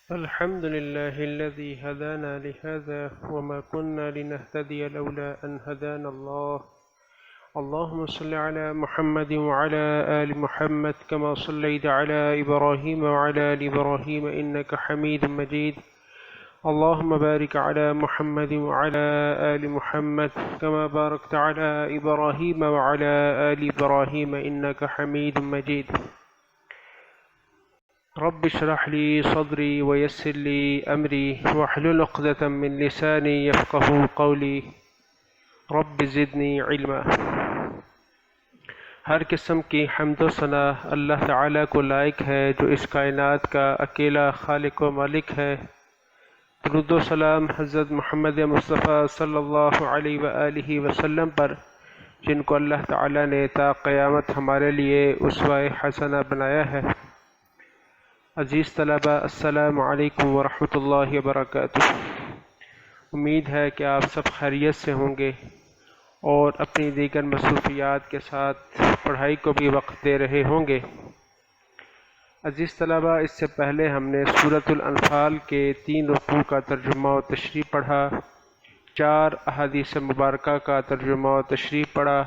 الحمد لله الذي هدانا لهذا وما كنا لنهتدي لولا أن هدانا الله. اللهم صل على محمد وعلى آل محمد كما صليت على إبراهيم وعلى آل إبراهيم إنك حميد مجيد. اللهم بارك على محمد وعلى آل محمد كما باركت على إبراهيم وعلى آل إبراهيم إنك حميد مجيد. رب اشرح لي صدري ويسر لي أمري واحلل عقدة من لساني يفقهوا قولي. رب زدنی علما. ہر قسم کی حمد و ثنا اللہ تعالیٰ کو لائق ہے جو اس کائنات کا اکیلا خالق و مالک ہے۔ درود و سلام حضرت محمد مصطفیٰ صلی اللہ علیہ وآلہ وسلم پر، جن کو اللہ تعالیٰ نے تا قیامت ہمارے لیے اسوہ حسنہ بنایا ہے۔ عزیز طلبہ، السلام علیکم ورحمۃ اللہ وبرکاتہ۔ امید ہے کہ آپ سب خیریت سے ہوں گے اور اپنی دیگر مصروفیات کے ساتھ پڑھائی کو بھی وقت دے رہے ہوں گے۔ عزیز طلبہ، اس سے پہلے ہم نے سورۃ الانفال کے 3 رکوع کا ترجمہ و تشریح پڑھا، 4 احادیث مبارکہ کا ترجمہ و تشریح پڑھا،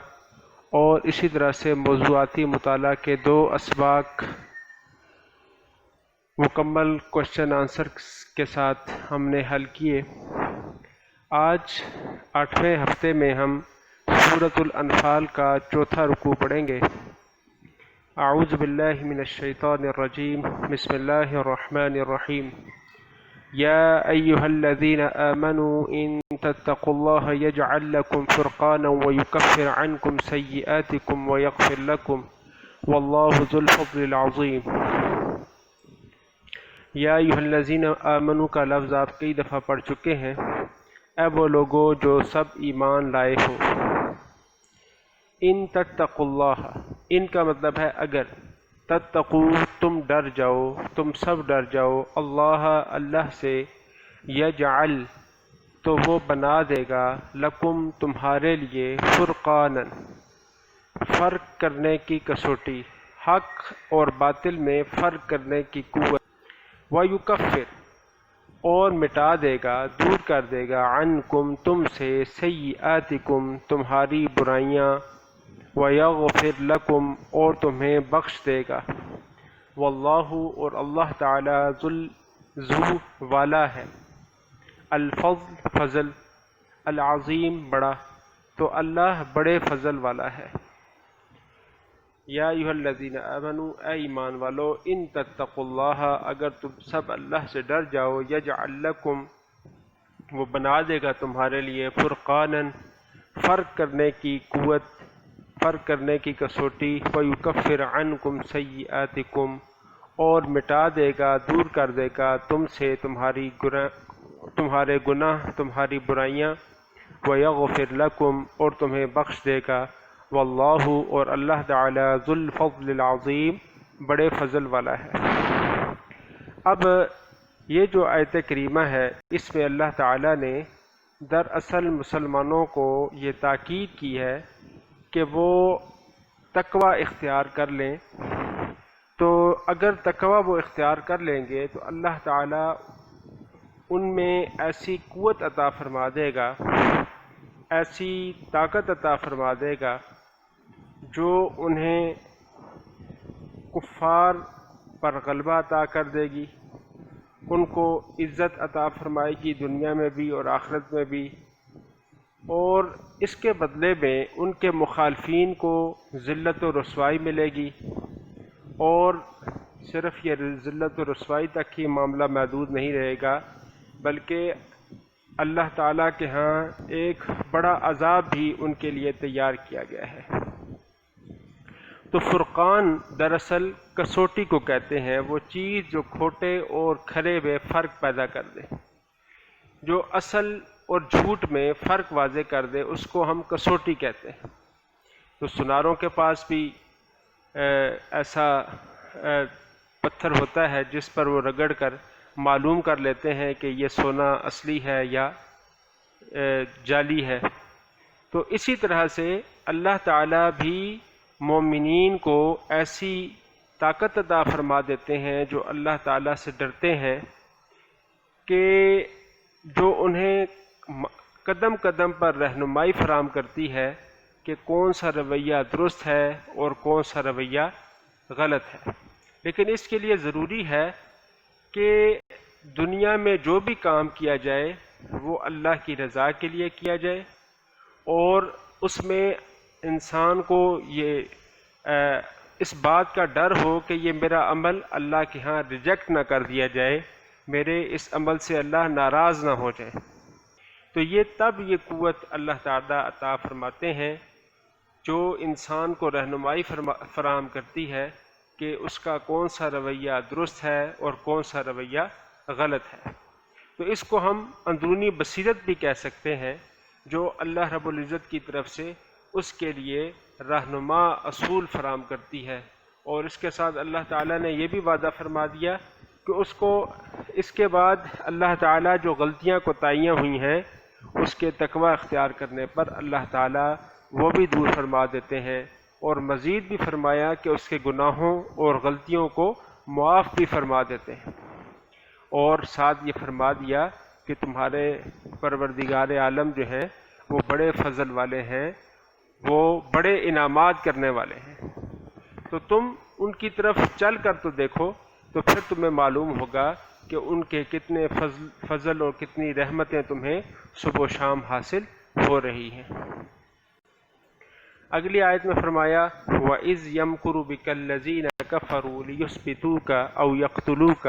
اور اسی طرح سے موضوعاتی مطالعہ کے 2 اسباق مکمل کوشچن آنسر کے ساتھ ہم نے حل کیے۔ آج 8ویں ہفتے میں ہم سورۃ الانفال کا 4تھا رکوع پڑھیں گے۔ اعوذ باللہ من الشیطان الرجیم، بسم اللہ الرحمن الرحیم۔ یا ایہا الذین آمنوا ان تتقوا اللہ یجعل لکم فرقانا ویکفر عنکم سیئاتکم ویغفر لکم واللہ ذو الفضل العظیم۔ یا ایہا الذین آمنوا کا لفظ آپ کئی دفعہ پڑھ چکے ہیں۔ اے وہ لوگو جو سب ایمان لائے ہو۔ ان تتقوا اللہ، ان کا مطلب ہے اگر، تتقو تم ڈر جاؤ، تم سب ڈر جاؤ، اللہ اللہ سے، یجعل تو وہ بنا دے گا، لکم تمہارے لیے، فرقانا فرق کرنے کی کسوٹی، حق اور باطل میں فرق کرنے کی قوت، وَيُكَفِّرْ اور مٹا دے گا، دور کر دے گا، عنکم تم سے، سیئاتکم تمہاری برائیاں، وَيَغْفِرْ لَكُمْ اور تمہیں بخش دے گا، واللہ اور اللہ تعالی ذو والا ہے، الفضل فضل، العظیم بڑا، تو اللہ بڑے فضل والا ہے۔ یا ایھا الذین آمنوا اے ایمان والو، ان تتقوا اللہ اگر تم سب اللہ سے ڈر جاؤ، یجعل لکم وہ بنا دے گا تمہارے لیے، فرقانا فرق کرنے کی قوت، فرق کرنے کی کسوٹی، ویکفر عنکم سیئاتکم اور مٹا دے گا، دور کر دے گا تم سے تمہارے گناہ، تمہاری برائیاں، ویغفر لکم اور تمہیں بخش دے گا، واللہ اور اللہ تعالی ذو الفضل العظیم بڑے فضل والا ہے۔ اب یہ جو آیت کریمہ ہے، اس میں اللہ تعالی نے دراصل مسلمانوں کو یہ تاکید کی ہے کہ وہ تقوی اختیار کر لیں۔ تو اگر تقوی وہ اختیار کر لیں گے تو اللہ تعالی ان میں ایسی قوت عطا فرما دے گا، ایسی طاقت عطا فرما دے گا جو انہیں کفار پر غلبہ عطا کر دے گی، ان کو عزت عطا فرمائے گی دنیا میں بھی اور آخرت میں بھی، اور اس کے بدلے میں ان کے مخالفین کو ذلت و رسوائی ملے گی، اور صرف یہ ذلت و رسوائی تک ہی معاملہ محدود نہیں رہے گا، بلکہ اللہ تعالیٰ کے ہاں ایک بڑا عذاب بھی ان کے لیے تیار کیا گیا ہے۔ تو فرقان دراصل کسوٹی کو کہتے ہیں، وہ چیز جو کھوٹے اور کھرے میں فرق پیدا کر دے، جو اصل اور جھوٹ میں فرق واضح کر دے، اس کو ہم کسوٹی کہتے ہیں۔ تو سناروں کے پاس بھی ایسا پتھر ہوتا ہے جس پر وہ رگڑ کر معلوم کر لیتے ہیں کہ یہ سونا اصلی ہے یا جعلی ہے۔ تو اسی طرح سے اللہ تعالیٰ بھی مومنین کو ایسی طاقت عطا فرما دیتے ہیں جو اللہ تعالیٰ سے ڈرتے ہیں، کہ جو انہیں قدم قدم پر رہنمائی فراہم کرتی ہے کہ کون سا رویہ درست ہے اور کون سا رویہ غلط ہے۔ لیکن اس کے لیے ضروری ہے کہ دنیا میں جو بھی کام کیا جائے وہ اللہ کی رضا کے لیے کیا جائے، اور اس میں انسان کو یہ اس بات کا ڈر ہو کہ یہ میرا عمل اللہ کے ہاں ریجیکٹ نہ کر دیا جائے، میرے اس عمل سے اللہ ناراض نہ ہو جائے۔ تو یہ تب یہ قوت اللہ تعالیٰ عطا فرماتے ہیں جو انسان کو رہنمائی فراہم کرتی ہے کہ اس کا کون سا رویہ درست ہے اور کون سا رویہ غلط ہے۔ تو اس کو ہم اندرونی بصیرت بھی کہہ سکتے ہیں جو اللہ رب العزت کی طرف سے اس کے لیے رہنما اصول فراہم کرتی ہے، اور اس کے ساتھ اللہ تعالیٰ نے یہ بھی وعدہ فرما دیا کہ اس کے بعد اللہ تعالیٰ جو غلطیاں کوتاہیاں ہوئی ہیں اس کے تقوی اختیار کرنے پر اللہ تعالیٰ وہ بھی دور فرما دیتے ہیں، اور مزید بھی فرمایا کہ اس کے گناہوں اور غلطیوں کو معاف بھی فرما دیتے ہیں، اور ساتھ یہ فرما دیا کہ تمہارے پروردگار عالم جو ہیں وہ بڑے فضل والے ہیں، وہ بڑے انعامات کرنے والے ہیں۔ تو تم ان کی طرف چل کر تو دیکھو، تو پھر تمہیں معلوم ہوگا کہ ان کے کتنے فضل اور کتنی رحمتیں تمہیں صبح و شام حاصل ہو رہی ہیں۔ اگلی آیت میں فرمایا وَإِذْ يَمْكُرُ بِكَ الَّذِينَ كَفَرُوا لِيُثْبِتُوكَ أَوْ يَقْتُلُوكَ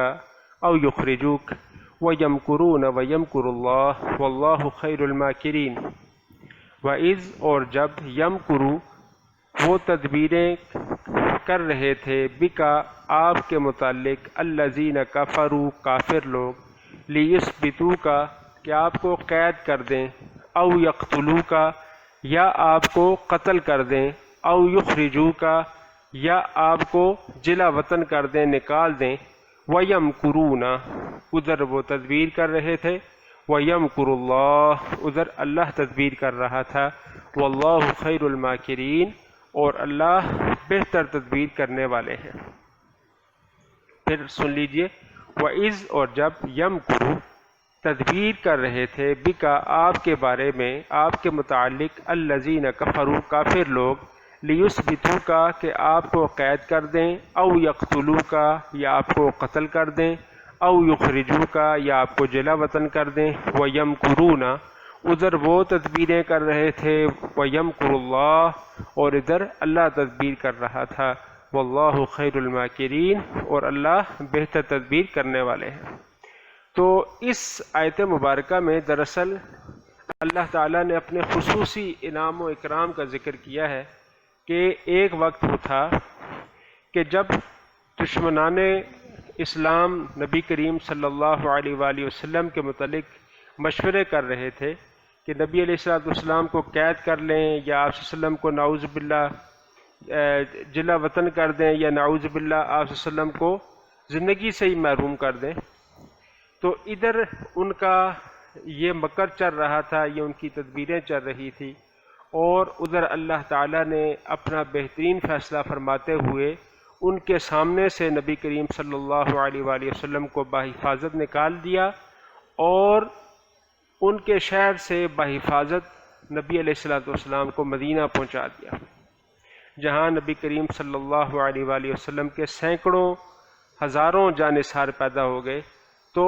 أَوْ يُخْرِجُوكَ وَيَمْكُرُونَ وَيَمْكُرُ اللَّهُ وَاللَّهُ خَيْرُ الْمَاكِرِينَ۔ وَإِذْ اور جب یمکرو وہ تدبیریں کر رہے تھے بکا آپ کے متعلق الذین کفروا کافر لوگ لیثبتوکا کہ آپ کو قید کر دیں، او یقتلوکا یا آپ کو قتل کر دیں، او یخرجوکا یا آپ کو جلا وطن کر دیں، نکال دیں، وَيَمْكُرُونَ ادھر وہ تدبیر کر رہے تھے، وَيَمْكُرُ اللَّهُ ادھر اللہ تدبیر کر رہا تھا، وَاللَّهُ خَيْرُ الْمَاكِرِينَ اور اللہ بہتر تدبیر کرنے والے ہیں۔ پھر سن لیجئے وَإِذْ اور جب یمکرو تدبیر کر رہے تھے بکا آپ کے بارے میں، آپ کے متعلق الذین کفروا کافر لوگ لیثبتوکا کہ آپ کو قید کر دیں، او یقتلوکا یا آپ کو قتل کر دیں، او یخرجوکا یا آپ کو جلا وطن کر دیں، وَيَمْكُرُونَ ادھر وہ تدبیریں کر رہے تھے، وَيَمْكُرُ اللَّهُ اور ادھر اللہ تدبیر کر رہا تھا، وَاللَّهُ خَيْرُ الْمَاكِرِينَ اور اللہ بہتر تدبیر کرنے والے ہیں۔ تو اس آیت مبارکہ میں دراصل اللہ تعالیٰ نے اپنے خصوصی انعام و اکرام کا ذکر کیا ہے کہ ایک وقت وہ تھا کہ جب دشمنان اسلام نبی کریم صلی اللہ علیہ وآلہ وسلم کے متعلق مشورے کر رہے تھے کہ نبی علیہ السلام کو قید کر لیں یا آپ صلی اللہ علیہ وسلم کو نعوذ باللہ جلا وطن کر دیں، یا نعوذ باللہ آپ صلی اللہ علیہ وسلم کو زندگی سے ہی محروم کر دیں۔ تو ادھر ان کا یہ مکر چل رہا تھا، یہ ان کی تدبیریں چل رہی تھی، اور ادھر اللہ تعالیٰ نے اپنا بہترین فیصلہ فرماتے ہوئے ان کے سامنے سے نبی کریم صلی اللہ علیہ وآلہ وسلم کو بحفاظت نکال دیا، اور ان کے شہر سے بحفاظت نبی علیہ السلام کو مدینہ پہنچا دیا، جہاں نبی کریم صلی اللہ علیہ وآلہ وسلم کے سینکڑوں ہزاروں جانثار پیدا ہو گئے۔ تو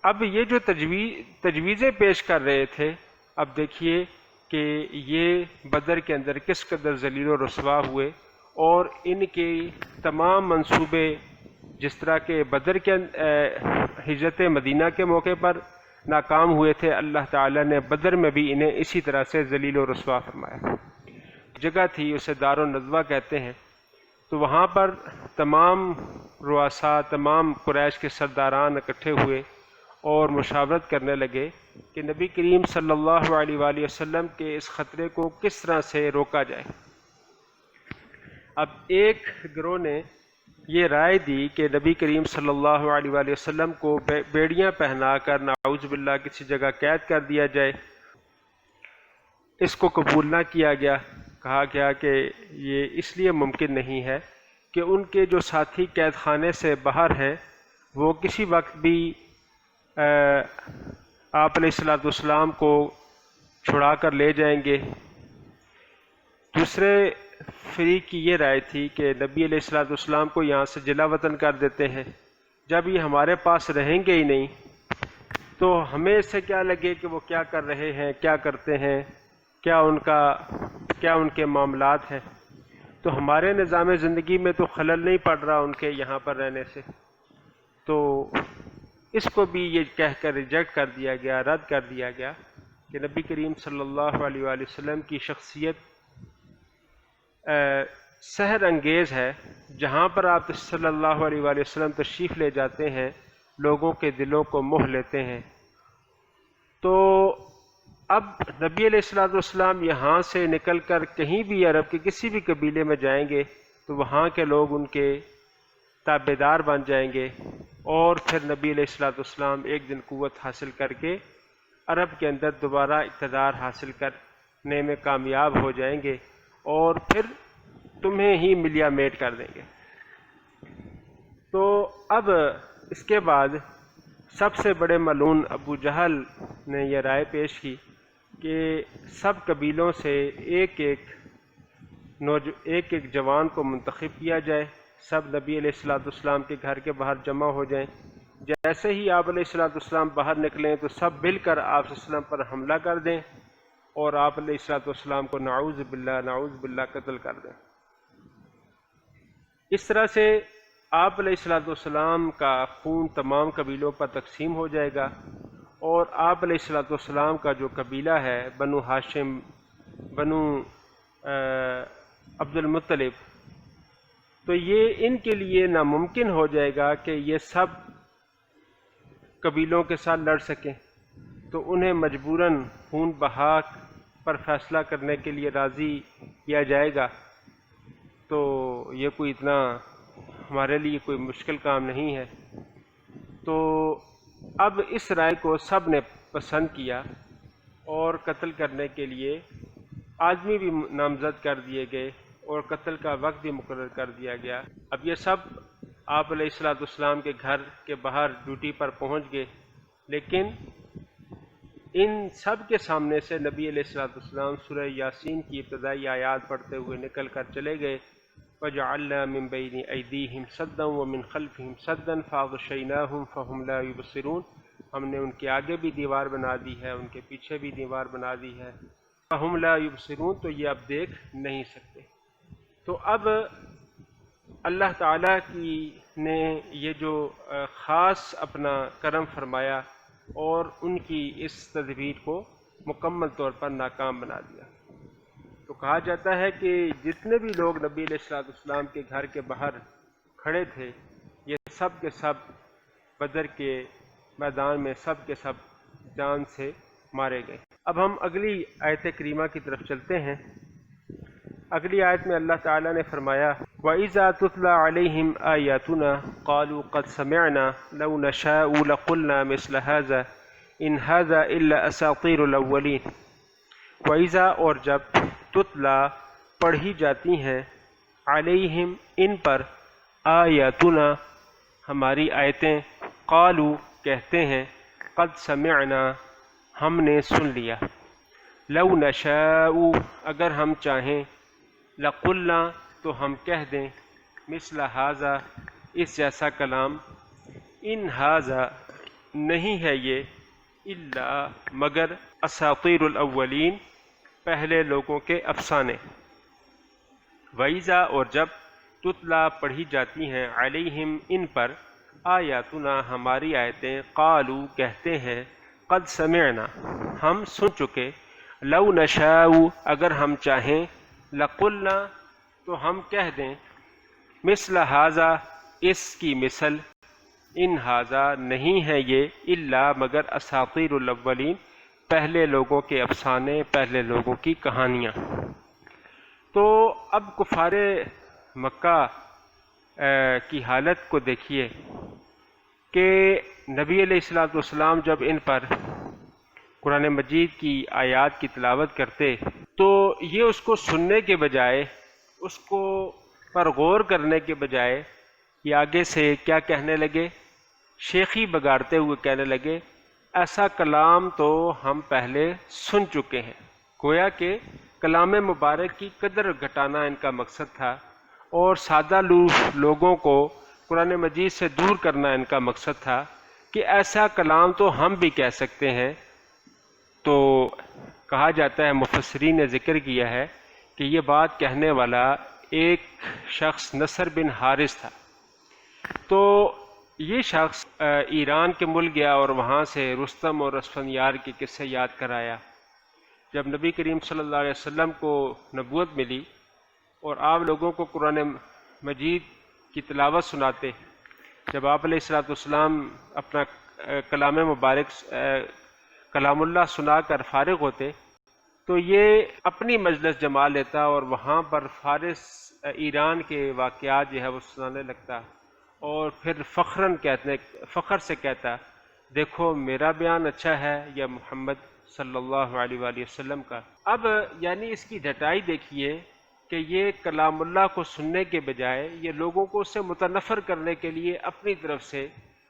اب یہ جو تجویزیں پیش کر رہے تھے، اب دیکھیے کہ یہ بدر کے اندر کس قدر ذلیل و رسوا ہوئے، اور ان کے تمام منصوبے جس طرح کے بدر کے ہجرت مدینہ کے موقع پر ناکام ہوئے تھے، اللہ تعالیٰ نے بدر میں بھی انہیں اسی طرح سے ذلیل و رسوا فرمایا۔ جگہ تھی اسے دار الندوہ کہتے ہیں، تو وہاں پر تمام رؤساء، تمام قریش کے سرداران اکٹھے ہوئے اور مشاورت کرنے لگے کہ نبی کریم صلی اللہ علیہ وآلہ وسلم کے اس خطرے کو کس طرح سے روکا جائے۔ اب ایک گروہ نے یہ رائے دی کہ نبی کریم صلی اللہ علیہ وآلہ وسلم کو بیڑیاں پہنا کر نعوذ باللہ کسی جگہ قید کر دیا جائے۔ اس کو قبول نہ کیا گیا، کہا گیا کہ یہ اس لیے ممکن نہیں ہے کہ ان کے جو ساتھی قید خانے سے باہر ہیں وہ کسی وقت بھی آپ علیہ الصلوۃ والسلام کو چھڑا کر لے جائیں گے۔ دوسرے فریق کی یہ رائے تھی کہ نبی علیہ الصلوۃ والسلام کو یہاں سے جلا وطن کر دیتے ہیں، جب یہ ہمارے پاس رہیں گے ہی نہیں تو ہمیں اس سے کیا لگے کہ وہ کیا کر رہے ہیں، کیا کرتے ہیں، کیا ان کے معاملات ہیں، تو ہمارے نظام زندگی میں تو خلل نہیں پڑ رہا ان کے یہاں پر رہنے سے۔ تو اس کو بھی یہ کہہ کر ریجیکٹ کر دیا گیا، رد کر دیا گیا کہ نبی کریم صلی اللہ علیہ وآلہ وسلم کی شخصیت سحر انگیز ہے، جہاں پر آپ صلی اللہ علیہ وآلہ وسلم تشریف لے جاتے ہیں لوگوں کے دلوں کو موہ لیتے ہیں۔ تو اب نبی علیہ الصلوۃ والسلام یہاں سے نکل کر کہیں بھی عرب کے کسی بھی قبیلے میں جائیں گے تو وہاں کے لوگ ان کے تابع دار بن جائیں گے، اور پھر نبی علیہ الصلوۃ والسلام ایک دن قوت حاصل کر کے عرب کے اندر دوبارہ اقتدار حاصل کرنے میں کامیاب ہو جائیں گے، اور پھر تمہیں ہی ملیا میٹ کر دیں گے۔ تو اب اس کے بعد سب سے بڑے ملعون ابو جہل نے یہ رائے پیش کی کہ سب قبیلوں سے ایک ایک جوان کو منتخب کیا جائے، سب نبی علیہ الصلوۃ والسلام کے گھر کے باہر جمع ہو جائیں، جیسے ہی آپ علیہ الصلوۃ والسلام باہر نکلیں تو سب مل کر آپ صلی اللہ علیہ وسلم پر حملہ کر دیں اور آپ علیہ الصلوۃ والسلام کو نعوذ باللہ قتل کر دیں۔ اس طرح سے آپ علیہ الصلوۃ والسلام کا خون تمام قبیلوں پر تقسیم ہو جائے گا، اور آپ علیہ الصلوۃ والسلام کا جو قبیلہ ہے بنو ہاشم، بنو عبد المطلب، تو یہ ان کے لیے ناممکن ہو جائے گا کہ یہ سب قبیلوں کے ساتھ لڑ سکیں، تو انہیں مجبوراً خون بہا پر فیصلہ کرنے کے لیے راضی کیا جائے گا۔ تو یہ کوئی اتنا ہمارے لیے کوئی مشکل کام نہیں ہے۔ تو اب اس رائے کو سب نے پسند کیا اور قتل کرنے کے لیے آدمی بھی نامزد کر دیے گئے اور قتل کا وقت بھی مقرر کر دیا گیا۔ اب یہ سب آپ علیہ الصلوۃ والسلام کے گھر کے باہر ڈیوٹی پر پہنچ گئے، لیکن ان سب کے سامنے سے نبی علیہ الصلوۃ والسلام سورہ یاسین کی ابتدائی آیات پڑھتے ہوئے نکل کر چلے گئے۔ وَجَعَلْنَا مِن بَيْنِ أَيْدِيهِمْ سَدًّا وَمِنْ خَلْفِهِمْ سَدًّا فَأَغْشَيْنَاهُمْ فَهُمْ لَا يُبْصِرُونَ، ہم نے ان کے آگے بھی دیوار بنا دی ہے، ان کے پیچھے بھی دیوار بنا دی ہے، فَهُمْ لَا يُبْصِرُونَ، تو یہ اب دیکھ نہیں سکتے۔ تو اب اللہ تعالیٰ کی نے یہ جو خاص اپنا کرم فرمایا اور ان کی اس تدبیر کو مکمل طور پر ناکام بنا دیا۔ تو کہا جاتا ہے کہ جتنے بھی لوگ نبی علیہ الصلوۃ والسلام کے گھر کے باہر کھڑے تھے، یہ سب کے سب بدر کے میدان میں سب کے سب جان سے مارے گئے۔ اب ہم اگلی آیت کریمہ کی طرف چلتے ہیں۔ اگلی آیت میں اللہ تعالیٰ نے فرمایا وَإِذَا تُتْلَى عَلَيْهِمْ آيَاتُنَا قَالُوا قَدْ سَمِعْنَا لَوْ نَشَاءُ لَقُلْنَا مِثْلَ هَذَا إِنْ هَذَا إِلَّا أَسَاطِيرُ الْأَوَّلِينَ۔ وَإِذَا، اور جب تتلا پڑھی جاتی ہیں، علیہم ان پر، آیاتنا ہماری آیتیں، قالوا کہتے ہیں، قد سمعنا ہم نے سن لیا، لو نشاء اگر ہم چاہیں، لقلنا تو ہم کہہ دیں، مثل ھذا اس جیسا کلام، ان ھذا نہیں ہے یہ، الا مگر، اساطیر الاولین پہلے لوگوں کے افسانے۔ وَإِذَا اور جب تتلا پڑھی جاتی ہیں، علیہم ان پر، آیاتنا ہماری آیتیں، قالوا کہتے ہیں، قد سمعنا ہم سن چکے، لو نشاء اگر ہم چاہیں، لقلنا تو ہم کہہ دیں، مثل ھذا اس کی مثل، ان ھذا نہیں ہے یہ، الا مگر، اساطیر الاولین پہلے لوگوں کے افسانے، پہلے لوگوں کی کہانیاں۔ تو اب کفار مکہ کی حالت کو دیکھیے کہ نبی علیہ الصلوۃ والسلام جب ان پر قرآن مجید کی آیات کی تلاوت کرتے تو یہ اس کو سننے کے بجائے، اس کو پر غور کرنے کے بجائے، یہ آگے سے کیا کہنے لگے، شیخی بگاڑتے ہوئے کہنے لگے ایسا کلام تو ہم پہلے سن چکے ہیں۔ گویا کہ کلام مبارک کی قدر گھٹانا ان کا مقصد تھا، اور سادہ لوگوں کو قرآن مجید سے دور کرنا ان کا مقصد تھا کہ ایسا کلام تو ہم بھی کہہ سکتے ہیں۔ تو کہا جاتا ہے، مفسرین نے ذکر کیا ہے کہ یہ بات کہنے والا ایک شخص نصر بن حارث تھا۔ تو یہ شخص ایران کے ملک گیا اور وہاں سے رستم اور اسفندیار کے قصے یاد کرایا۔ جب نبی کریم صلی اللہ علیہ وسلم کو نبوت ملی اور آپ لوگوں کو قرآن مجید کی تلاوت سناتے، جب آپ علیہ الصلوۃ والسلام اپنا کلام مبارک کلام اللہ سنا کر فارغ ہوتے تو یہ اپنی مجلس جما لیتا اور وہاں پر فارس ایران کے واقعات جو ہے وہ سنانے لگتا، اور پھر فخر سے کہتا دیکھو میرا بیان اچھا ہے یا محمد صلی اللہ علیہ وآلہ وسلم کا۔ اب یعنی اس کی ڈٹائی دیکھیے کہ یہ کلام اللہ کو سننے کے بجائے یہ لوگوں کو اس سے متنفر کرنے کے لیے اپنی طرف سے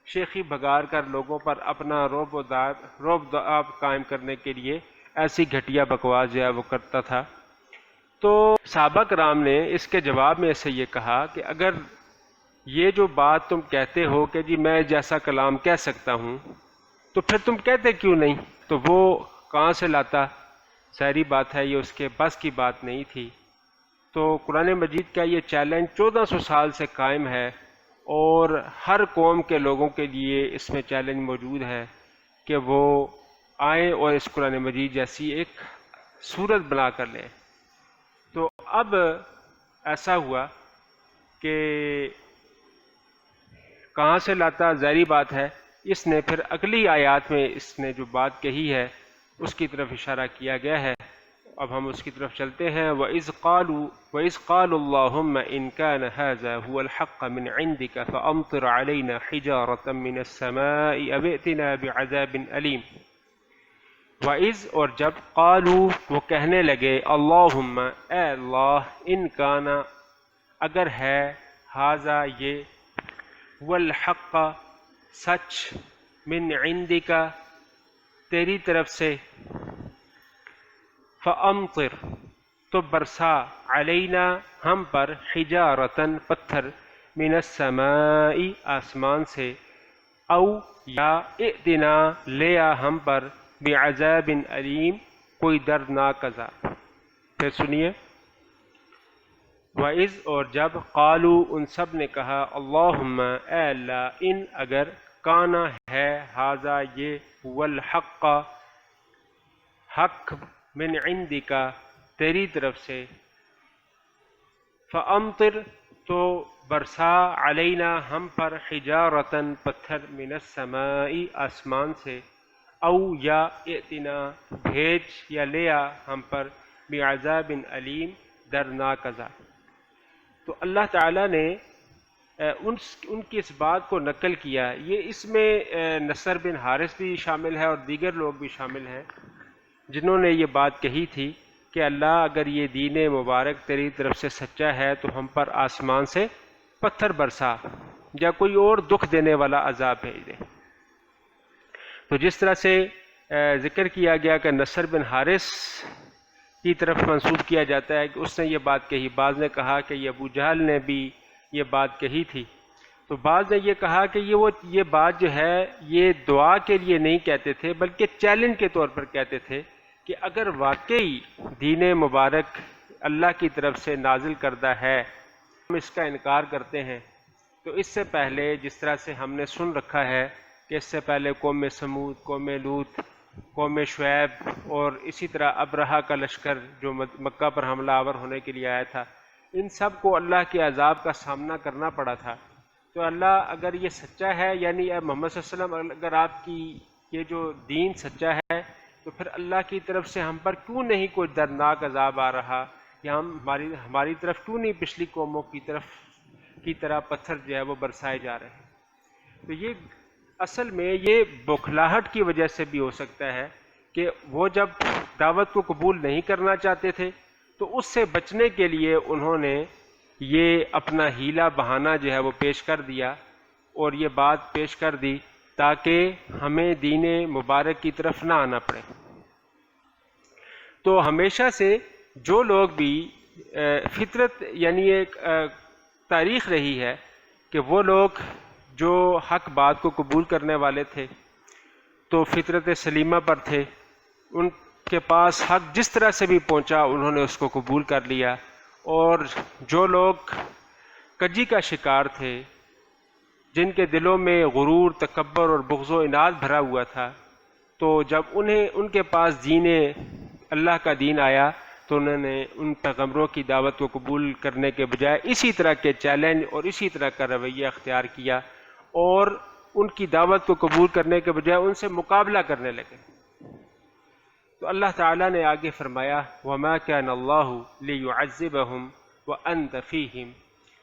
شیخی بگاڑ کر لوگوں پر اپنا رعب دعاب قائم کرنے کے لیے ایسی گھٹیا بکواس جو ہے وہ کرتا تھا۔ تو صحابہ کرام نے اس کے جواب میں اسے یہ کہا کہ اگر یہ جو بات تم کہتے ہو کہ جی میں جیسا کلام کہہ سکتا ہوں تو پھر تم کہتے کیوں نہیں؟ تو وہ کہاں سے لاتا؟ ظاہری بات ہے یہ اس کے بس کی بات نہیں تھی۔ تو قرآن مجید کا یہ چیلنج 1400 سال سے قائم ہے، اور ہر قوم کے لوگوں کے لیے اس میں چیلنج موجود ہے کہ وہ آئیں اور اس قرآن مجید جیسی ایک صورت بنا کر لیں۔ تو اب ایسا ہوا کہ کہاں سے لاتا؟ ظاہری بات ہے اس نے پھر اگلی آیات میں اس نے جو بات کہی ہے اس کی طرف اشارہ کیا گیا ہے۔ اب ہم اس کی طرف چلتے ہیں۔ وَإِذْ قَالُوا اللَّهُمَّ إِنْ كَانَ هَذَا هُوَ الْحَقَّ مِنْ عِنْدِكَ فَأَمْطِرْ عَلَيْنَا حِجَارَةً مِنَ السَّمَاءِ أَوْ ائْتِنَا بِعَذَابٍ أَلِيمٍ۔ وَإِذْ اور جب قالوا وہ کہنے لگے اللہم اے اللہ ان کانا اگر ہے ہذا یہ والحق سچ من عندک تیری طرف سے فَأَمْطِرْ تو برسا علینا ہم پر حجارتن پتھر من السماء آسمان سے او یا ائتنا لیا ہم پر بعذاب علیم کوئی دردناک عذاب۔ پھر سنیے وَإِذْ اور جب قالوا ان سب نے کہا اللہم اے اللہ ان اگر کانا ہے ہذا یہ والحق حق من عندک تیری طرف سے فَأَمْطِرْ تو برسا علینا ہم پر حجارتن پتھر من السماء آسمان سے او یا ائتنا بھیج یا لیا ہم پر بعذاب علیم دردناک عذاب۔ تو اللہ تعالیٰ نے ان کی اس بات کو نقل کیا۔ یہ اس میں نصر بن حارث بھی شامل ہے اور دیگر لوگ بھی شامل ہیں جنہوں نے یہ بات کہی تھی کہ اللہ اگر یہ دین مبارک تیری طرف سے سچا ہے تو ہم پر آسمان سے پتھر برسا یا کوئی اور دکھ دینے والا عذاب بھیج دے۔ تو جس طرح سے ذکر کیا گیا کہ نصر بن حارث کی طرف منسوب کیا جاتا ہے کہ اس نے یہ بات کہی، بعض نے کہا کہ یہ ابو جہل نے بھی یہ بات کہی تھی، تو بعض نے یہ کہا کہ یہ بات جو ہے یہ دعا کے لیے نہیں کہتے تھے بلکہ چیلنج کے طور پر کہتے تھے کہ اگر واقعی دین مبارک اللہ کی طرف سے نازل کردہ ہے ہم اس کا انکار کرتے ہیں تو اس سے پہلے جس طرح سے ہم نے سن رکھا ہے کہ اس سے پہلے قوم سمود، قوم لوط، قوم شعیب اور اسی طرح ابرہہ کا لشکر جو مکہ پر حملہ آور ہونے کے لیے آیا تھا، ان سب کو اللہ کے عذاب کا سامنا کرنا پڑا تھا۔ تو اللہ اگر یہ سچا ہے، یعنی اے محمد صلی اللہ علیہ وسلم اگر آپ کی یہ جو دین سچا ہے تو پھر اللہ کی طرف سے ہم پر کیوں نہیں کوئی دردناک عذاب آ رہا، یا ہماری طرف کیوں نہیں پچھلی قوموں کی طرح پتھر جو ہے وہ برسائے جا رہے ہیں۔ تو یہ اصل میں یہ بوکھلاہٹ کی وجہ سے بھی ہو سکتا ہے کہ وہ جب دعوت کو قبول نہیں کرنا چاہتے تھے تو اس سے بچنے کے لیے انہوں نے یہ اپنا ہیلا بہانہ جو ہے وہ پیش کر دیا اور یہ بات پیش کر دی تاکہ ہمیں دین مبارک کی طرف نہ آنا پڑے۔ تو ہمیشہ سے جو لوگ بھی فطرت یعنی ایک تاریخ رہی ہے کہ وہ لوگ جو حق بات کو قبول کرنے والے تھے تو فطرت سلیمہ پر تھے، ان کے پاس حق جس طرح سے بھی پہنچا انہوں نے اس کو قبول کر لیا، اور جو لوگ کجی کا شکار تھے، جن کے دلوں میں غرور، تکبر اور بغض و عناد بھرا ہوا تھا، تو جب ان کے پاس دین اللہ کا دین آیا تو انہوں نے ان پیغمبروں کی دعوت کو قبول کرنے کے بجائے اسی طرح کے چیلنج اور اسی طرح کا رویہ اختیار کیا، اور ان کی دعوت کو قبول کرنے کے بجائے ان سے مقابلہ کرنے لگے۔ تو اللہ تعالیٰ نے آگے فرمایا وَمَا كَانَ اللَّهُ لِيُعَذِّبَهُمْ وَأَنْتَ فِيهِمْ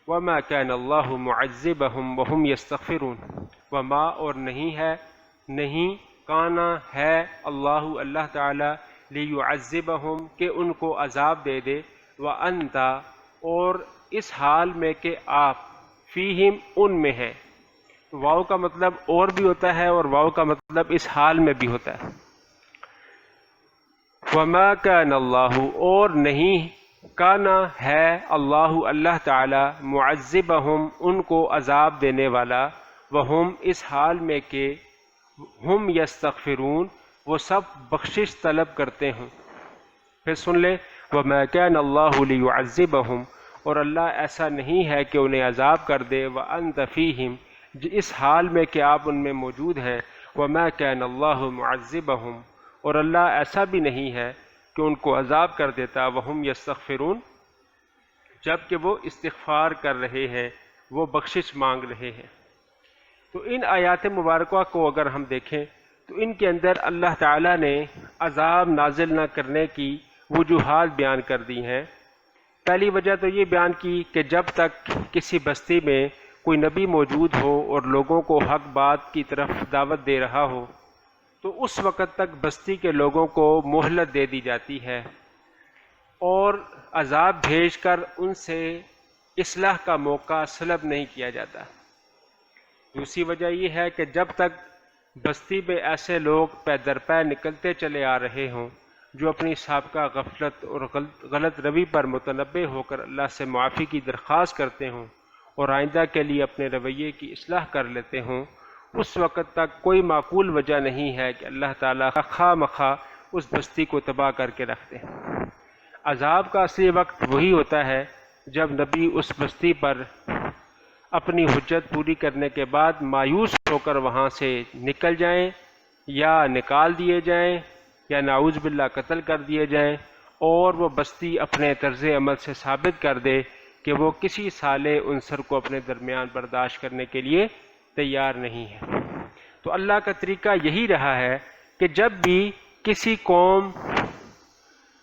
وَمَا كَانَ اللَّهُ مُعَذِّبَهُمْ وَهُمْ يَسْتَغْفِرُونَ وما اور نہیں کانا ہے اللہ اللہ تعالیٰ لِيُعَذِّبَهُمْ کہ ان کو عذاب دے دے، وَأَنْتَ اور اس حال میں کہ آپ فیہم ان میں ہیں۔ واو کا مطلب اور بھی ہوتا ہے اور واو کا مطلب اس حال میں بھی ہوتا ہے۔ وَمَا كَانَ اللَّهُ اور نہیں کانا ہے اللہ اللہ تعالی مُعَذِّبَهُمْ ان کو عذاب دینے والا، وہم اس حال میں کہ ہم یستغفرون وہ سب بخشش طلب کرتے ہوں۔ پھر سن لیں وَمَا كَانَ اللَّهُ لِيُعَذِّبَهُمْ اور اللہ ایسا نہیں ہے کہ انہیں عذاب کر دے، وَأَنْتَ فِيهِمْ اس حال میں کہ آپ ان میں موجود ہیں، وَمَا كَانَ اللَّهُ مُعَذِّبَهُمْ اور اللہ ایسا بھی نہیں ہے کہ ان کو عذاب کر دیتا، وَهُمْ يَسْتَغْفِرُونَ جب کہ وہ استغفار کر رہے ہیں، وہ بخشش مانگ رہے ہیں۔ تو ان آیات مبارکہ کو اگر ہم دیکھیں تو ان کے اندر اللہ تعالیٰ نے عذاب نازل نہ کرنے کی وجوہات بیان کر دی ہیں۔ پہلی وجہ تو یہ بیان کی کہ جب تک کسی بستی میں کوئی نبی موجود ہو اور لوگوں کو حق بات کی طرف دعوت دے رہا ہو تو اس وقت تک بستی کے لوگوں کو مہلت دے دی جاتی ہے اور عذاب بھیج کر ان سے اصلاح کا موقع سلب نہیں کیا جاتا۔ دوسری وجہ یہ ہے کہ جب تک بستی میں ایسے لوگ پے در پے نکلتے چلے آ رہے ہوں جو اپنی سابقہ غفلت اور غلط روی پر متنبہ ہو کر اللہ سے معافی کی درخواست کرتے ہوں اور آئندہ کے لیے اپنے رویے کی اصلاح کر لیتے ہوں، اس وقت تک کوئی معقول وجہ نہیں ہے کہ اللہ تعالیٰ خواہ مخواہ اس بستی کو تباہ کر کے رکھ دے۔ عذاب کا اصلی وقت وہی ہوتا ہے جب نبی اس بستی پر اپنی حجت پوری کرنے کے بعد مایوس ہو کر وہاں سے نکل جائیں یا نکال دیے جائیں یا نعوذ باللہ قتل کر دیے جائیں، اور وہ بستی اپنے طرز عمل سے ثابت کر دے کہ وہ کسی صالح عنصر کو اپنے درمیان برداشت کرنے کے لیے تیار نہیں ہے۔ تو اللہ کا طریقہ یہی رہا ہے کہ جب بھی کسی قوم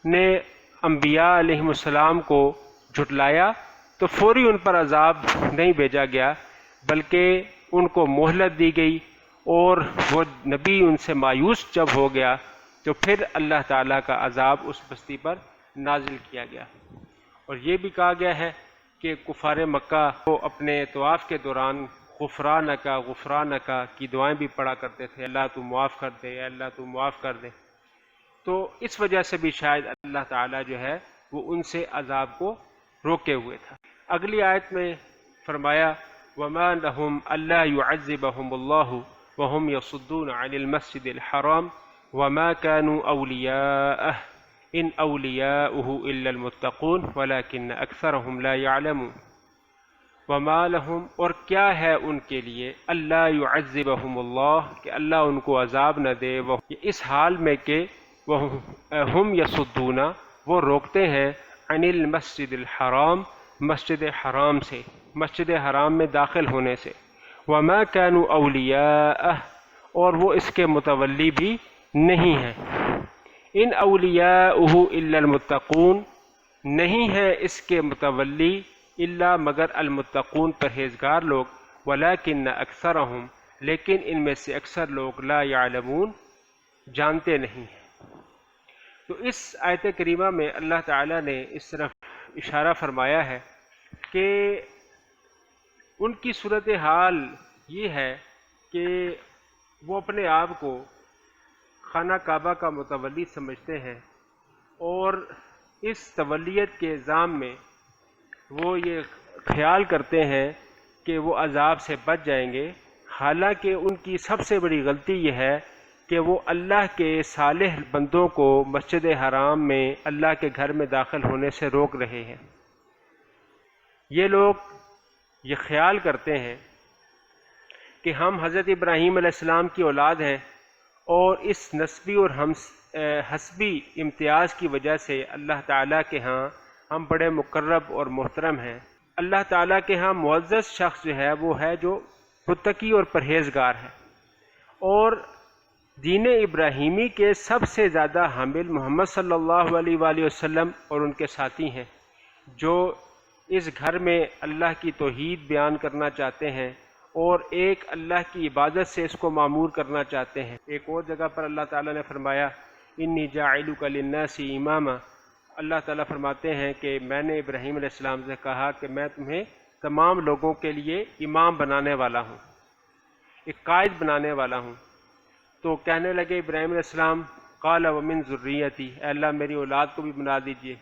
نے انبیاء علیہم السلام کو جھٹلایا تو فوری ان پر عذاب نہیں بھیجا گیا، بلکہ ان کو مہلت دی گئی، اور وہ نبی ان سے مایوس جب ہو گیا تو پھر اللہ تعالیٰ کا عذاب اس بستی پر نازل کیا گیا۔ اور یہ بھی کہا گیا ہے کہ کفار مکہ کو اپنے طواف کے دوران غفرانکا غفرانکا کی دعائیں بھی پڑھا کرتے تھے، اللہ تو معاف کر دے، اللہ تو معاف کر دے۔ تو اس وجہ سے بھی شاید اللہ تعالیٰ جو ہے وہ ان سے عذاب کو روکے ہوئے تھا۔ اگلی آیت میں فرمایا وَمَا لَهُمْ أَلَّا يُعَذِّبَهُمُ اللَّهُ وَهُمْ يَصُدُّونَ عَنِ الْمَسْجِدِ الْحَرَامِ وَمَا كَانُوا أَوْلِيَاءَهُ إِنْ أَوْلِيَاؤُهُ إِلَّا الْمُتَّقُونَ وَلَكِنَّ أَكْثَرَهُمْ لَا يَعْلَمُونَ۔ وَمَا لَهُمْ اور کیا ہے ان کے لیے اللہ يُعَذِّبَهُمُ اللَّهُ کہ اللہ ان کو عذاب نہ دے، وہ اس حال میں کہ ہم یصدون وہ روکتے ہیں عن المسجد الحرام مسجد حرام سے، مسجد حرام میں داخل ہونے سے، وما كانوا اولیاءہ اور وہ اس کے متولی بھی نہیں ہیں، ان اولیاؤہ الا المتقون نہیں ہے اس کے متولی الا مگر المتقون پرہیزگار لوگ، ولکن اکثرہم لیکن ان میں سے اکثر لوگ لا یعلمون جانتے نہیں ہیں۔ تو اس آیت کریمہ میں اللہ تعالیٰ نے اس طرف اشارہ فرمایا ہے کہ ان کی صورتحال یہ ہے کہ وہ اپنے آپ کو خانہ کعبہ کا متولی سمجھتے ہیں، اور اس تولیت کے الزام میں وہ یہ خیال کرتے ہیں کہ وہ عذاب سے بچ جائیں گے، حالانکہ ان کی سب سے بڑی غلطی یہ ہے کہ وہ اللہ کے صالح بندوں کو مسجد حرام میں اللہ کے گھر میں داخل ہونے سے روک رہے ہیں۔ یہ لوگ یہ خیال کرتے ہیں کہ ہم حضرت ابراہیم علیہ السلام کی اولاد ہیں، اور اس نسبی اور حسبی امتیاز کی وجہ سے اللہ تعالیٰ کے ہاں ہم بڑے مقرب اور محترم ہیں۔ اللہ تعالیٰ کے ہاں معزز شخص جو ہے وہ ہے جو متقی اور پرہیزگار ہے، اور دین ابراہیمی کے سب سے زیادہ حامل محمد صلی اللہ علیہ وآلہ وسلم اور ان کے ساتھی ہیں، جو اس گھر میں اللہ کی توحید بیان کرنا چاہتے ہیں اور ایک اللہ کی عبادت سے اس کو معمور کرنا چاہتے ہیں۔ ایک اور جگہ پر اللہ تعالیٰ نے فرمایا انی جاعلک للناس اماما، اللہ تعالیٰ فرماتے ہیں کہ میں نے ابراہیم علیہ السلام سے کہا کہ میں تمہیں تمام لوگوں کے لیے امام بنانے والا ہوں، ایک قائد بنانے والا ہوں۔ تو کہنے لگے ابراہیم علیہ السلام قال ومن ذریتی، اے اللہ میری اولاد کو بھی بنا دیجئے۔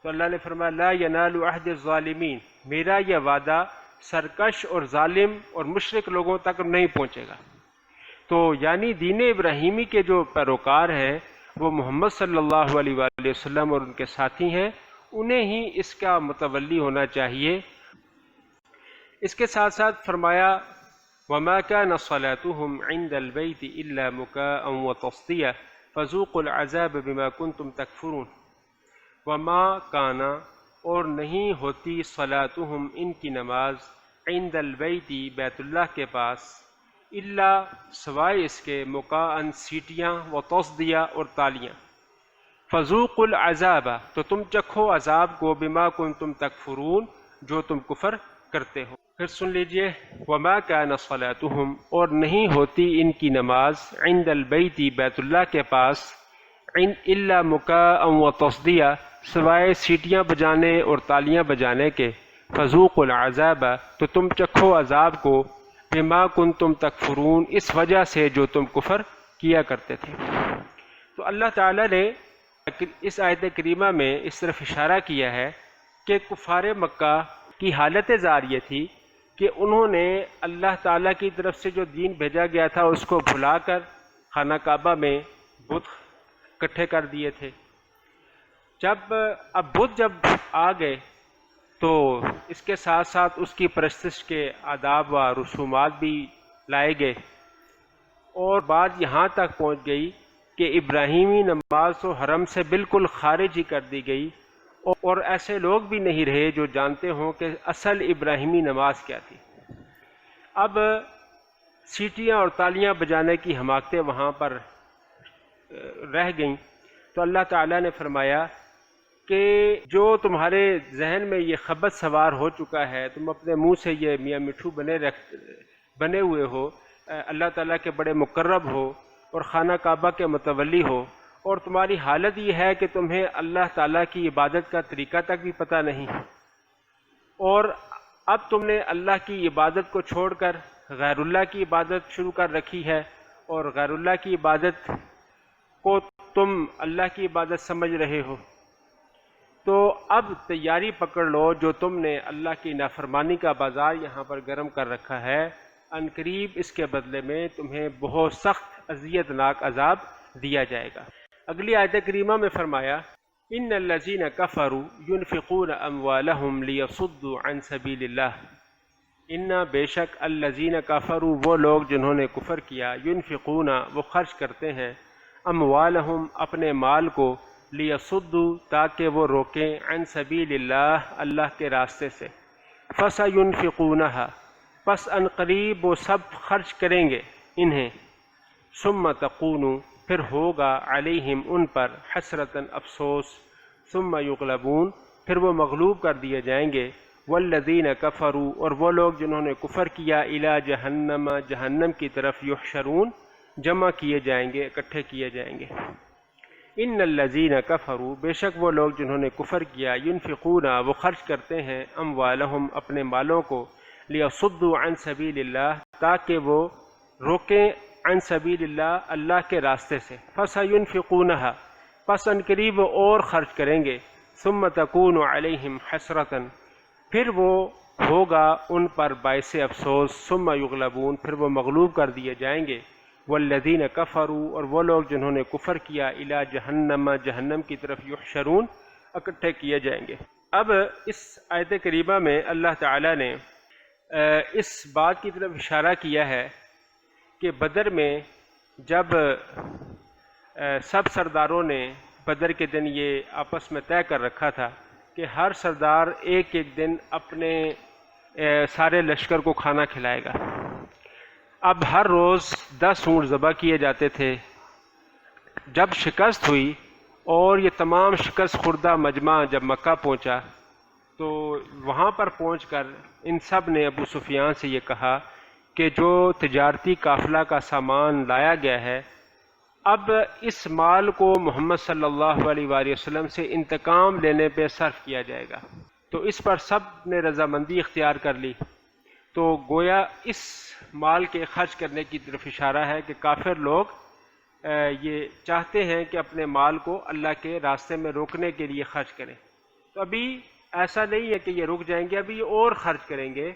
تو اللہ نے فرمایا لا ینال عہد الظالمین، میرا یہ وعدہ سرکش اور ظالم اور مشرک لوگوں تک نہیں پہنچے گا۔ تو یعنی دین ابراہیمی کے جو پیروکار ہیں وہ محمد صلی اللہ علیہ وآلہ وسلم اور ان کے ساتھی ہیں، انہیں ہی اس کا متولی ہونا چاہیے۔ اس کے ساتھ ساتھ فرمایا وَمَا كَانَ صَلَاتُهُمْ عِنْدَ الْبَيْتِ إِلَّا مُكَاءً وَتَصْدِيَةً فَذُوقُوا الْعَذَابَ بِمَا كُنْتُمْ تَكْفُرُونَ۔ وَمَا كَانَ، اور نہیں ہوتی، صلاتہم ان کی نماز، عند البیت بیت اللہ کے پاس، الا سوائے اس کے، مکاءً سیٹیاں، وتصدیہ اور تالیاں، فذوقوا العذاب تو تم چکھو عذاب کو، بما کنتم تکفرون جو تم کفر کرتے ہو۔ پھر سن لیجئے وما کان صلاتہم، اور نہیں ہوتی ان کی نماز، عند البیت بیت اللہ کے پاس، الا مکاءً وتصدیہ سوائے سیٹیاں بجانے اور تالیاں بجانے کے، فذوقوا العذاب تو تم چکھو عذاب کو، بما کنتم تکفرون اس وجہ سے جو تم کفر کیا کرتے تھے۔ تو اللہ تعالیٰ نے اس آیت کریمہ میں اس طرف اشارہ کیا ہے کہ کفار مکہ کی حالت زار یہ تھی کہ انہوں نے اللہ تعالیٰ کی طرف سے جو دین بھیجا گیا تھا اس کو بھلا کر خانہ کعبہ میں بت اکٹھے کر دیے تھے۔ اب بت جب آ گئے تو اس کے ساتھ ساتھ اس کی پرستش کے آداب و رسومات بھی لائے گئے، اور بات یہاں تک پہنچ گئی کہ ابراہیمی نماز تو حرم سے بالکل خارج ہی کر دی گئی، اور ایسے لوگ بھی نہیں رہے جو جانتے ہوں کہ اصل ابراہیمی نماز کیا تھی۔ اب سیٹیاں اور تالیاں بجانے کی حماقتیں وہاں پر رہ گئیں، تو اللہ تعالیٰ نے فرمایا کہ جو تمہارے ذہن میں یہ خبث سوار ہو چکا ہے، تم اپنے منہ سے یہ میاں مٹھو بنے ہوئے ہو، اللہ تعالیٰ کے بڑے مقرب ہو اور خانہ کعبہ کے متولی ہو، اور تمہاری حالت یہ ہے کہ تمہیں اللہ تعالیٰ کی عبادت کا طریقہ تک بھی پتہ نہیں، اور اب تم نے اللہ کی عبادت کو چھوڑ کر غیر اللہ کی عبادت شروع کر رکھی ہے، اور غیر اللہ کی عبادت کو تم اللہ کی عبادت سمجھ رہے ہو، تو اب تیاری پکڑ لو، جو تم نے اللہ کی نافرمانی کا بازار یہاں پر گرم کر رکھا ہے، ان قریب اس کے بدلے میں تمہیں بہت سخت اذیت ناک عذاب دیا جائے گا۔ اگلی آیت کریمہ میں فرمایا ان الذین کفروا ينفقون اموالهم لیصدوا عن سبیل اللہ، ان بے شک الذین کفروا وہ لوگ جنہوں نے کفر کیا، ينفقون وہ خرچ کرتے ہیں، اموالهم اپنے مال کو، لیصدوا تاکہ وہ روکیں، عن سبیل اللہ اللہ کے راستے سے، فسینفقونها پس ان قریب وہ سب خرچ کریں گے انہیں، ثم تکون پھر ہوگا علیہم ان پر، حسرتاً افسوس، ثم یغلبون پھر وہ مغلوب کر دیے جائیں گے، والذین کفروا اور وہ لوگ جنہوں نے کفر کیا، الی جہنم جہنم کی طرف، یحشرون جمع کیے جائیں گے، اکٹھے کیے جائیں گے۔ ان الذین کفروا بے شک وہ لوگ جنہوں نے کفر کیا، ينفقون وہ خرچ کرتے ہیں، اموالہم اپنے مالوں کو، لیصدوا عن سبیل اللہ، تاکہ وہ روکیں عن سبیل اللہ، اللہ کے راستے سے، فسینفقونھا، پس ان قریب وہ اور خرچ کریں گے، ثم تکون علیہم حسرۃ، پھر وہ ہوگا ان پر باعث افسوس، ثم یغلبون، پھر وہ مغلوب کر دیے جائیں گے، والذین کفروا، اور وہ لوگ جنہوں نے کفر کیا، الی جہنم، جہنم کی طرف، یحشرون، اکٹھے کیے جائیں گے۔ اب اس آیت کریمہ میں اللہ تعالیٰ نے اس بات کی طرف اشارہ کیا ہے کہ بدر میں جب سب سرداروں نے بدر کے دن یہ آپس میں طے کر رکھا تھا کہ ہر سردار ایک ایک دن اپنے سارے لشکر کو کھانا کھلائے گا۔ اب ہر روز 10 اونٹ ذبح کیے جاتے تھے۔ جب شکست ہوئی اور یہ تمام شکست خوردہ مجمع جب مکہ پہنچا تو وہاں پر پہنچ کر ان سب نے ابو سفیان سے یہ کہا کہ جو تجارتی قافلہ کا سامان لایا گیا ہے، اب اس مال کو محمد صلی اللہ علیہ وآلہ وسلم سے انتقام لینے پہ صرف کیا جائے گا۔ تو اس پر سب نے رضامندی اختیار کر لی۔ تو گویا اس مال کے خرچ کرنے کی طرف اشارہ ہے کہ کافر لوگ یہ چاہتے ہیں کہ اپنے مال کو اللہ کے راستے میں روکنے کے لیے خرچ کریں۔ تو ابھی ایسا نہیں ہے کہ یہ رک جائیں گے، ابھی یہ اور خرچ کریں گے،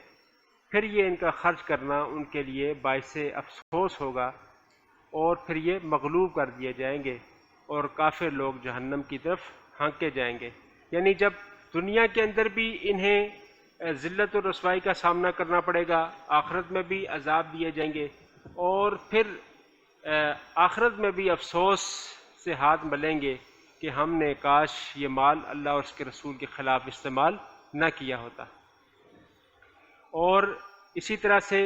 پھر یہ ان کا خرچ کرنا ان کے لیے باعث افسوس ہوگا، اور پھر یہ مغلوب کر دیے جائیں گے اور کافر لوگ جہنم کی طرف ہانکے جائیں گے۔ یعنی جب دنیا کے اندر بھی انہیں ذلت و رسوائی کا سامنا کرنا پڑے گا، آخرت میں بھی عذاب دیے جائیں گے، اور پھر آخرت میں بھی افسوس سے ہاتھ ملیں گے کہ ہم نے کاش یہ مال اللہ اور اس کے رسول کے خلاف استعمال نہ کیا ہوتا۔ اور اسی طرح سے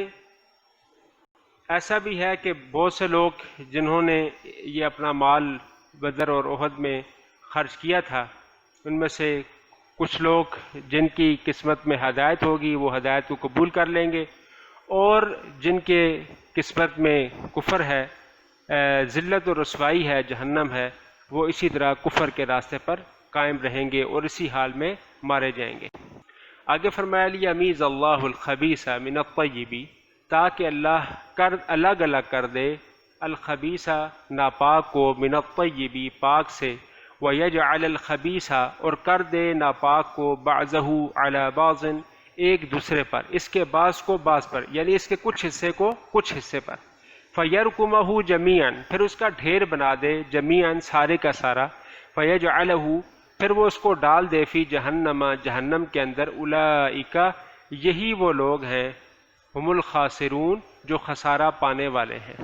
ایسا بھی ہے کہ بہت سے لوگ جنہوں نے یہ اپنا مال بدر اور احد میں خرچ کیا تھا، ان میں سے کچھ لوگ جن کی قسمت میں ہدایت ہوگی وہ ہدایت کو قبول کر لیں گے، اور جن کے قسمت میں کفر ہے، ذلت و رسوائی ہے، جہنم ہے، وہ اسی طرح کفر کے راستے پر قائم رہیں گے اور اسی حال میں مارے جائیں گے۔ آگے فرمایا لیمیز اللہ الخبیث من الطیب، تاکہ اللہ الگ الگ کر دے الخبیث ناپاک کو، من الطیب پاک سے، ویجعل الخبیث اور کر دے ناپاک کو، بعضہ علی بعض ایک دوسرے پر، اس کے بعض کو بعض پر، یعنی اس کے کچھ حصے کو کچھ حصے پر، فیرکمہ جمیعا پھر اس کا ڈھیر بنا دے، جمیعا سارے کا سارا، فیجعلہ پھر وہ اس کو ڈال دے، فی جہنم جہنم کے اندر، اولئک یہی وہ لوگ ہیں، ہم الخاسرون جو خسارہ پانے والے ہیں۔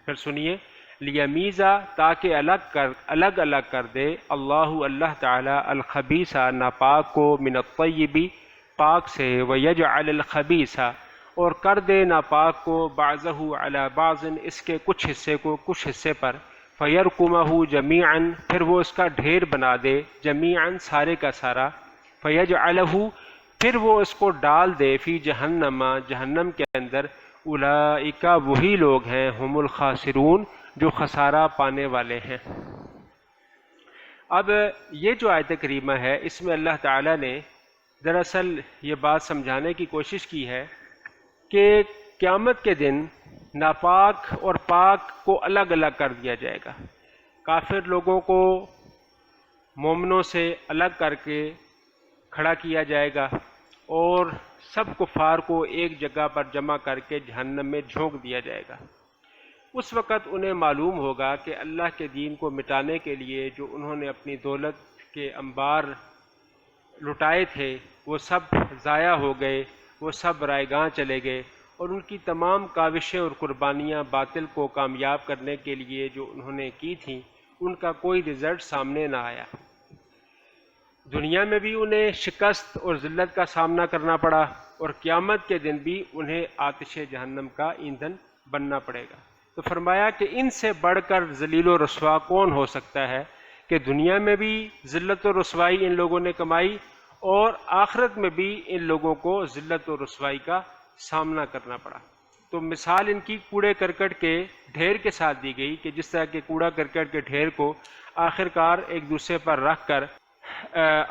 پھر سنیے، لیمیزا تاکہ الگ الگ کر دے، اللہ تعالی الخبیث ناپاک کو، من الطیب پاک سے، ویجعل الخبیث اور کر دے ناپاک کو، بعضہ علی بعض اس کے کچھ حصے کو کچھ حصے پر، فیرکمہ جمیعا پھر وہ اس کا ڈھیر بنا دے، جمیعا سارے کا سارا، فیجعلہ پھر وہ اس کو ڈال دے، فی جہنم جہنم کے اندر، اولئک وہی لوگ ہیں، ہم الخاسرون جو خسارہ پانے والے ہیں۔ اب یہ جو آیت کریمہ ہے اس میں اللہ تعالیٰ نے دراصل یہ بات سمجھانے کی کوشش کی ہے کہ قیامت کے دن ناپاک اور پاک کو الگ الگ کر دیا جائے گا، کافر لوگوں کو مومنوں سے الگ کر کے کھڑا کیا جائے گا، اور سب کفار کو ایک جگہ پر جمع کر کے جہنم میں جھونک دیا جائے گا۔ اس وقت انہیں معلوم ہوگا کہ اللہ کے دین کو مٹانے کے لیے جو انہوں نے اپنی دولت کے انبار لٹائے تھے وہ سب ضائع ہو گئے، وہ سب رائے گاں چلے گئے، اور ان کی تمام کاوشیں اور قربانیاں باطل کو کامیاب کرنے کے لیے جو انہوں نے کی تھیں ان کا کوئی رزلٹ سامنے نہ آیا۔ دنیا میں بھی انہیں شکست اور ذلت کا سامنا کرنا پڑا، اور قیامت کے دن بھی انہیں آتش جہنم کا ایندھن بننا پڑے گا۔ تو فرمایا کہ ان سے بڑھ کر ذلیل و رسوا کون ہو سکتا ہے کہ دنیا میں بھی ذلت و رسوائی ان لوگوں نے کمائی، اور آخرت میں بھی ان لوگوں کو ذلت و رسوائی کا سامنا کرنا پڑا۔ تو مثال ان کی کوڑے کرکٹ کے ڈھیر کے ساتھ دی گئی کہ جس طرح کے کوڑا کرکٹ کے ڈھیر کو آخر کار ایک دوسرے پر رکھ کر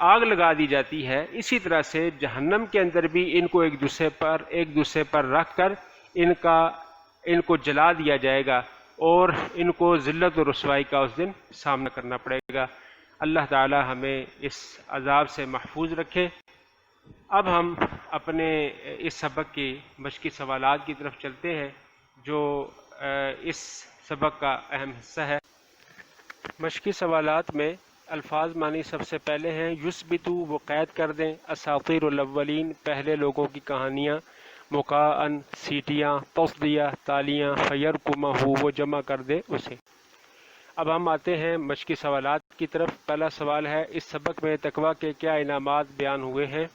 آگ لگا دی جاتی ہے، اسی طرح سے جہنم کے اندر بھی ان کو ایک دوسرے پر رکھ کر ان کو جلا دیا جائے گا اور ان کو ذلت و رسوائی کا اس دن سامنا کرنا پڑے گا۔ اللہ تعالی ہمیں اس عذاب سے محفوظ رکھے۔ اب ہم اپنے اس سبق کی مشقی سوالات کی طرف چلتے ہیں جو اس سبق کا اہم حصہ ہے۔ مشقی سوالات میں الفاظ معنی سب سے پہلے ہیں یثبتو، وہ قید کر دیں، اساطیر الاولین، پہلے لوگوں کی کہانیاں، مقاعن، سیٹیاں، تصدیہ، تالیاں، فیرکمہ، وہ جمع کر دے اسے۔ اب ہم آتے ہیں مشقی سوالات کی طرف۔ پہلا سوال ہے اس سبق میں تقویٰ کے کیا انعامات بیان ہوئے ہیں؟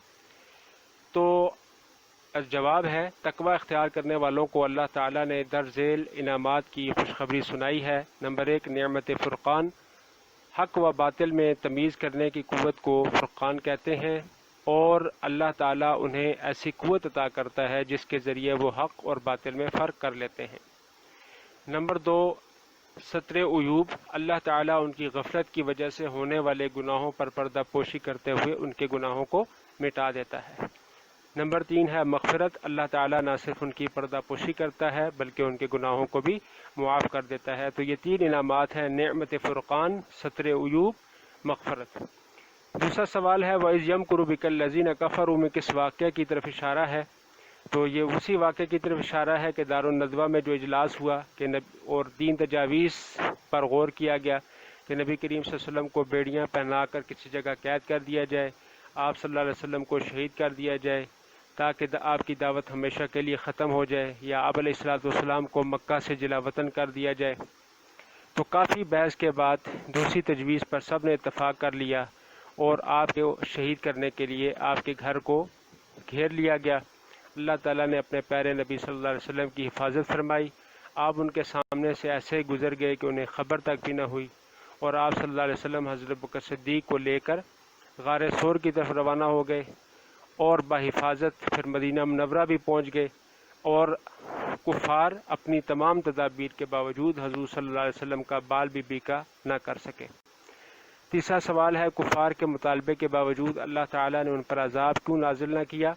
تو جواب ہے تقویٰ اختیار کرنے والوں کو اللہ تعالیٰ نے درج ذیل انعامات کی خوشخبری سنائی ہے۔ نمبر 1، نعمت فرقان، حق و باطل میں تمیز کرنے کی قوت کو فرقان کہتے ہیں، اور اللہ تعالیٰ انہیں ایسی قوت عطا کرتا ہے جس کے ذریعے وہ حق اور باطل میں فرق کر لیتے ہیں۔ نمبر 2، ستر عیوب، اللہ تعالیٰ ان کی غفلت کی وجہ سے ہونے والے گناہوں پر پردہ پوشی کرتے ہوئے ان کے گناہوں کو مٹا دیتا ہے۔ نمبر 3 ہے مغفرت، اللہ تعالیٰ نہ صرف ان کی پردہ پوشی کرتا ہے بلکہ ان کے گناہوں کو بھی معاف کر دیتا ہے۔ تو یہ 3 انعامات ہیں، نعمت فرقان، ستر عیوب، مغفرت۔ دوسرا سوال ہے وَإِذْ يَمْكُرُ بِكَ الَّذِينَ كَفَرُوا میں کس واقعہ کی طرف اشارہ ہے؟ تو یہ اسی واقعے کی طرف اشارہ ہے کہ دارالندوہ میں جو اجلاس ہوا کہ اور 3 تجاویز پر غور کیا گیا کہ نبی کریم صلی اللہ علیہ وسلم کو بیڑیاں پہنا کر کسی جگہ قید کر دیا جائے، آپ صلی اللہ علیہ وسلم کو شہید کر دیا جائے تاکہ آپ کی دعوت ہمیشہ کے لیے ختم ہو جائے، یا آپ علیہ السلام کو مکہ سے جلا وطن کر دیا جائے۔ تو کافی بحث کے بعد دوسری تجویز پر سب نے اتفاق کر لیا اور آپ کو شہید کرنے کے لیے آپ کے گھر کو گھیر لیا گیا۔ اللہ تعالیٰ نے اپنے پیارے نبی صلی اللہ علیہ وسلم کی حفاظت فرمائی، آپ ان کے سامنے سے ایسے گزر گئے کہ انہیں خبر تک بھی نہ ہوئی، اور آپ صلی اللہ علیہ وسلم حضرت بکر صدیق کو لے کر غار ثور کی طرف روانہ ہو گئے اور بحفاظت پھر مدینہ منورہ بھی پہنچ گئے، اور کفار اپنی تمام تدابیر کے باوجود حضور صلی اللہ علیہ وسلم کا بال بھی کا نہ کر سکے۔ تیسرا سوال ہے کفار کے مطالبے کے باوجود اللہ تعالیٰ نے ان پر عذاب کیوں نازل نہ کیا؟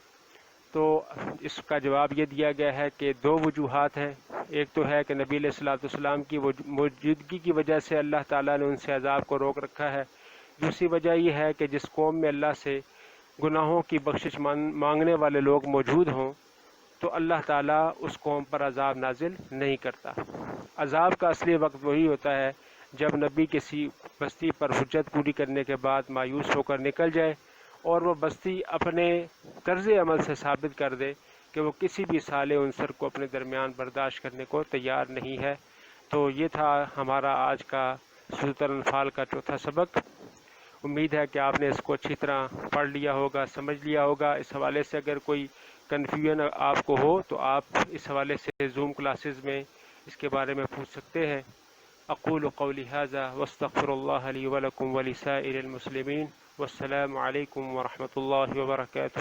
تو اس کا جواب یہ دیا گیا ہے کہ 2 وجوہات ہیں۔ ایک تو ہے کہ نبی علیہ السلام کی موجودگی کی وجہ سے اللہ تعالیٰ نے ان سے عذاب کو روک رکھا ہے۔ دوسری وجہ یہ ہے کہ جس قوم میں اللہ سے گناہوں کی بخشش مانگنے والے لوگ موجود ہوں تو اللہ تعالیٰ اس قوم پر عذاب نازل نہیں کرتا۔ عذاب کا اصلی وقت وہی ہوتا ہے جب نبی کسی بستی پر حجت پوری کرنے کے بعد مایوس ہو کر نکل جائے اور وہ بستی اپنے طرز عمل سے ثابت کر دے کہ وہ کسی بھی صالح عنصر کو اپنے درمیان برداشت کرنے کو تیار نہیں ہے۔ تو یہ تھا ہمارا آج کا سورۃ الانفال کا چوتھا سبق۔ امید ہے کہ آپ نے اس کو اچھی طرح پڑھ لیا ہوگا، سمجھ لیا ہوگا۔ اس حوالے سے اگر کوئی کنفیوژن آپ کو ہو تو آپ اس حوالے سے زوم کلاسز میں اس کے بارے میں پوچھ سکتے ہیں۔ اقول قولی ھذا واستغفر اللہ لی ولکم ولسائر المسلمین، والسلام علیکم ورحمۃ اللہ وبرکاتہ۔